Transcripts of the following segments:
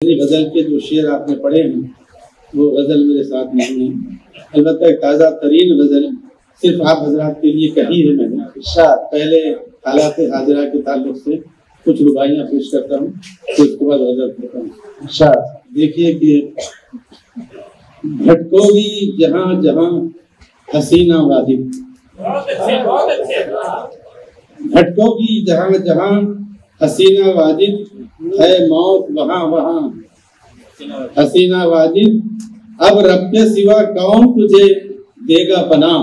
غزل کے جو شعر آپ نے پڑھے ہیں وہ غزل میرے ساتھ نہیں ہے، البتہ ایک تازہ ترین غزل صرف آپ حضرات کے لیے کہی ہے میں نے۔ پہلے حالات حاضرہ کے تعلق سے کچھ رباعیاں پیش کرتا ہوں، پھر اس کے بعد غزل کرتا ہوں۔ دیکھیے کہ بھٹکو گی جہاں جہاں حسینہ وادی، بھٹکو گی جہاں جہاں حسینہ واجد، ہے موت وہاں وہاں حسینہ واجد، اب رب کے سوا کون تجھے دے گا پناہ،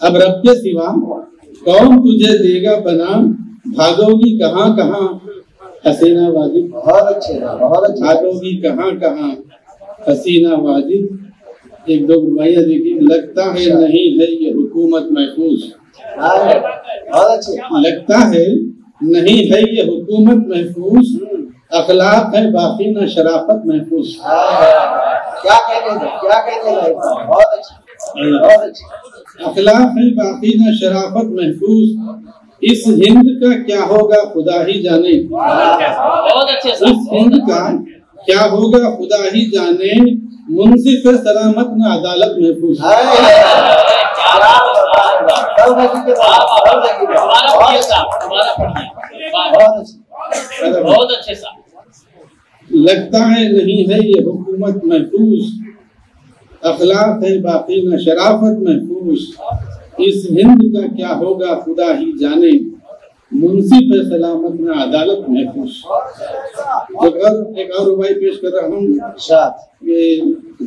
اب رب کے سوا کون تجھے دے گا پناہ، بھاگو گی کہاں کہاں حسینہ واجد، بھاگو گی کہاں کہاں حسینہ واجد۔ ایک دو رباعیاں دیکھیے۔ لگتا ہے نہیں ہے یہ حکومت محفوظ، لگتا ہے نہیں ہے یہ حکومت محفوظ، اخلاق ہے باقی نہ شرافت محفوظ۔ اخلاق ہے باقی نہ شرافت محفوظ، اس ہند کا کیا ہوگا خدا ہی جانے، اس ہند کا کیا ہوگا خدا ہی جانے، منصف سلامت نہ عدالت محفوظ۔ لگتا ہے نہیں ہے یہ حکومت محفوظ، اخلاق ہے باقی نہ شرافت محفوظ، اس ہند کا کیا ہوگا خدا ہی جانے، منصف سلامت نہ عدالت محفوظ۔ ایک اور رباعی پیش کر رہا ہوں کہ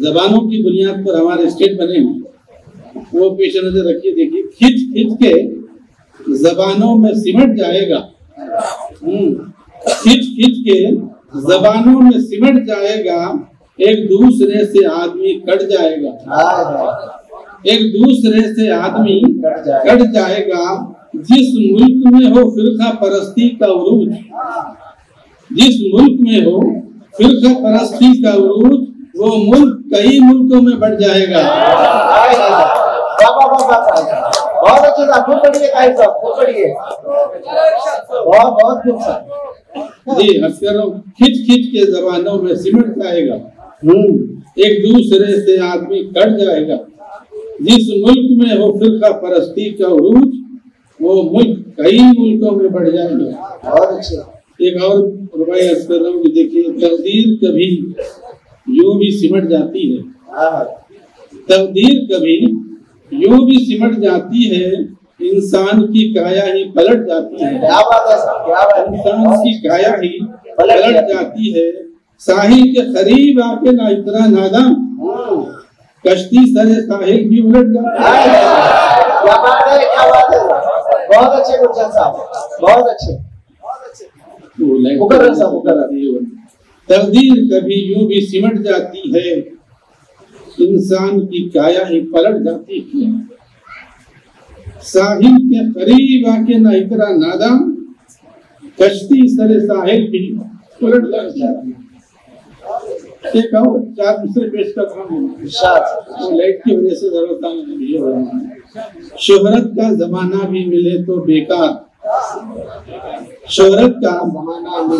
زبانوں کی بنیاد پر ہمارے اسٹیٹ بنے ہیں، وہ پیش نظر رکھیے۔ دیکھیے کھچ کھچ کے زبانوں میں سمٹ جائے گا، کھچ کھچ کے زبانوں میں سمٹ جائے گا، ایک دوسرے سے آدمی کٹ جائے گا، ایک دوسرے سے آدمی کٹ جائے گا، جس ملک میں ہو فرقہ پرستی کا عروج، جس ملک میں ہو فرقہ پرستی کا عروج، وہ ملک کئی ملکوں میں بڑھ جائے گا۔ بہت اچھا تھا، خوب پڑھیے قائد صاحب، خوب پڑھیے، بہت خوب سا جی۔ اکثر کھچ کھچ کے زبانوں میں سمٹ جائے گا، ایک دوسرے سے آدمی کٹ جائے گا، جس ملک میں ہو فرقہ پرستی کا عروج، وہ ملک کئی ملکوں میں بڑھ جائے گا۔ بہت اچھا۔ ایک اور رباعی عرض کر رہا ہوں کہ دیکھیے تقدیر کبھی یوں بھی سمٹ جاتی ہے، تقدیر کبھی یوں بھی سمٹ جاتی ہے، انسان کی کایا ہی پلٹ جاتی ہے، کیا بات ہے صاحب، کیا بات ہے، انسان کی کایا ہی پلٹ جاتی ہے، ساحل کے قریب آ کے نہ اتنا ناداں، کشتی سر ساحل بھی الٹ جاتی ہے۔ کیا بات ہے، کیا بات ہے، بہت اچھے گلشن صاحب، بہت اچھے۔ مقرر صاحب، مقرر۔ تقدیر کبھی یوں بھی سمٹ جاتی ہے، انسان کی کایا ہی پلٹ جاتی ہے، ساحل کے قریب آ کے نہ اتنا ناداں، کشتی سر ساحل بھی الٹ جاتی ہے۔ ایک اور چار دوسرے پیش کر رہا ہوں، وہ لائٹ کی وجہ سے ضرورت نہیں ہو رہا ہے۔ شہرت کا زمانہ بھی ملے تو بیکار، شہرت کا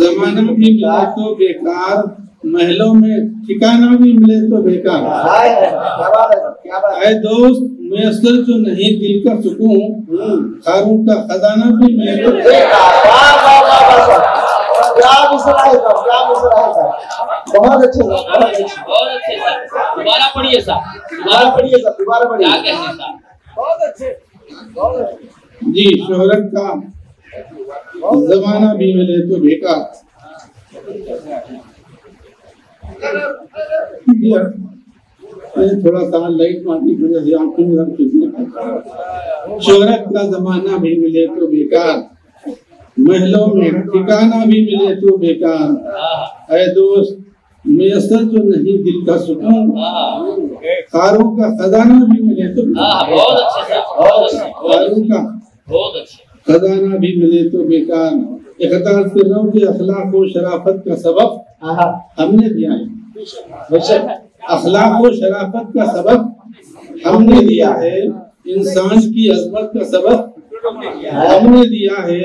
زمانہ بھی ملے تو بیکار، محلوں میں ٹھکانہ بھی ملے تو بیکار، اے دوست میسر جو نہیں دل کا سکون، خاروں کا خزانہ بھی ملے تو بہت اچھے، بہت اچھے۔ دوبارہ پڑھیے صاحب، دوبارہ پڑھیے صاحب، دوبارہ پڑھیے۔ کیا کہتے ہیں صاحب؟ بہت اچھے، بہت اچھے۔ جی۔ شہرت کا زمانہ بھی ملے تو بیکار، تھوڑا سا لائٹ مارنے کی وجہ سے آنکھوں میں رکھ چکے۔ شہرت کا زمانہ بھی ملے تو بیکار، محلوں میں ٹھکانہ بھی ملے تو بیکار، اے دوست میسر جو نہیں دل کا سکون، خاروں کا خزانہ بھی ملے تو بہت اچھے صاحب، خاروں کا بہت اچھے، خزانہ بھی ملے تو بیکار۔ اقتدار سے رہو کہ اخلاق و شرافت کا سبب ہم نے دیا ہے، اخلاق و شرافت کا سبب ہم نے دیا ہے، انسان کی عظمت کا سبب ہم نے دیا ہے،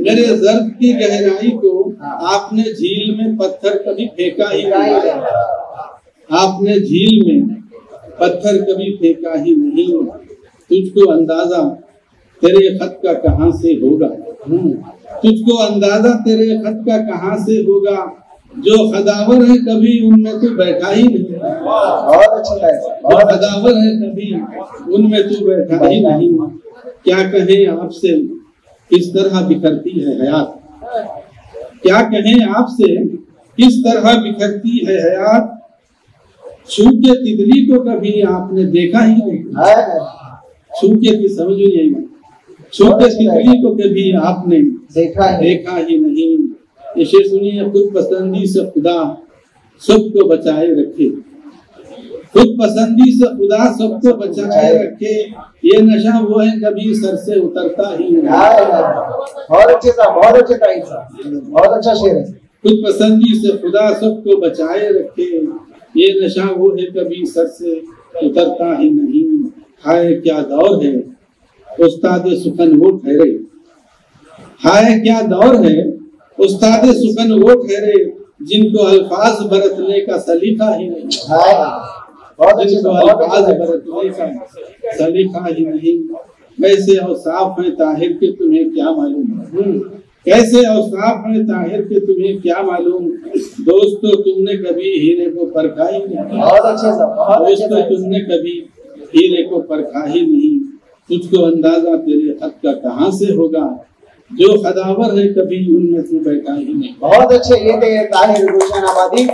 میرے ظرف کی گہرائی کو آپ نے جھیل میں پتھر کبھی پھینکا ہی نہیں، آپ نے جھیل میں پتھر کبھی پھینکا ہی نہیں، تجھ کو اندازہ تیرے خط کا کہاں سے ہوگا، تجھ کو اندازہ تیرے خط کا کہاں سے ہوگا، جو خداور ہے کبھی ان میں تو بیٹھا ہی نہیں، جو خداور ہے کبھی ان میں تو بیٹھا ہی نہیں، کیا کہیں آپ سے کس طرح بکھرتی ہے حیات، کیا کہیں آپ سے کس طرح بکھرتی ہے حیات، چھو کے تتلی کو کبھی آپ نے دیکھا ہی نہیں، چھو کے سمجھ نہیں، چھو کے تتلی کو کبھی آپ نے دیکھا ہی نہیں۔ یہ شعر سنیے، خود پسندی سے خدا سب کو بچائے رکھے، خود پسندی سے خدا سب کو بچائے رکھے، یہ نشہ وہ ہے کبھی سر سے اترتا ہی نہیں۔ بہت اچھے صاحب، بہت اچھے تائی صاحب، بہت اچھا شعر ہے۔ خود پسندی سے خدا سب کو بچائے رکھے، یہ نشہ وہ ہے کبھی سر سے اترتا ہی نہیں۔ ہائے کیا دور ہے استاد سخن وہ ٹھہرے، ہائے کیا دور ہے استاد سخن وہ ٹھہرے، جن کو الفاظ برتنے کا سلیقہ ہی نہیں، جن کو الفاظ برتنے کا سلیقہ ہی نہیں۔ کیسے اوصاف ہیں طاہر کے تمہیں کیا معلوم، کیسے اوصاف ہیں طاہر کے تمہیں کیا معلوم، دوستو تم نے کبھی ہیرے کو پرکھا ہی نہیں، دوستو تم نے کبھی ہیرے کو پرکھا ہی نہیں، تجھ کو اندازہ تیرے خط کا کہاں سے ہوگا، جو خداور ہے کبھی ان میں تو بیٹھا ہی نہیں۔ بہت اچھے، یہ تھے طاہر گلشن آبادی۔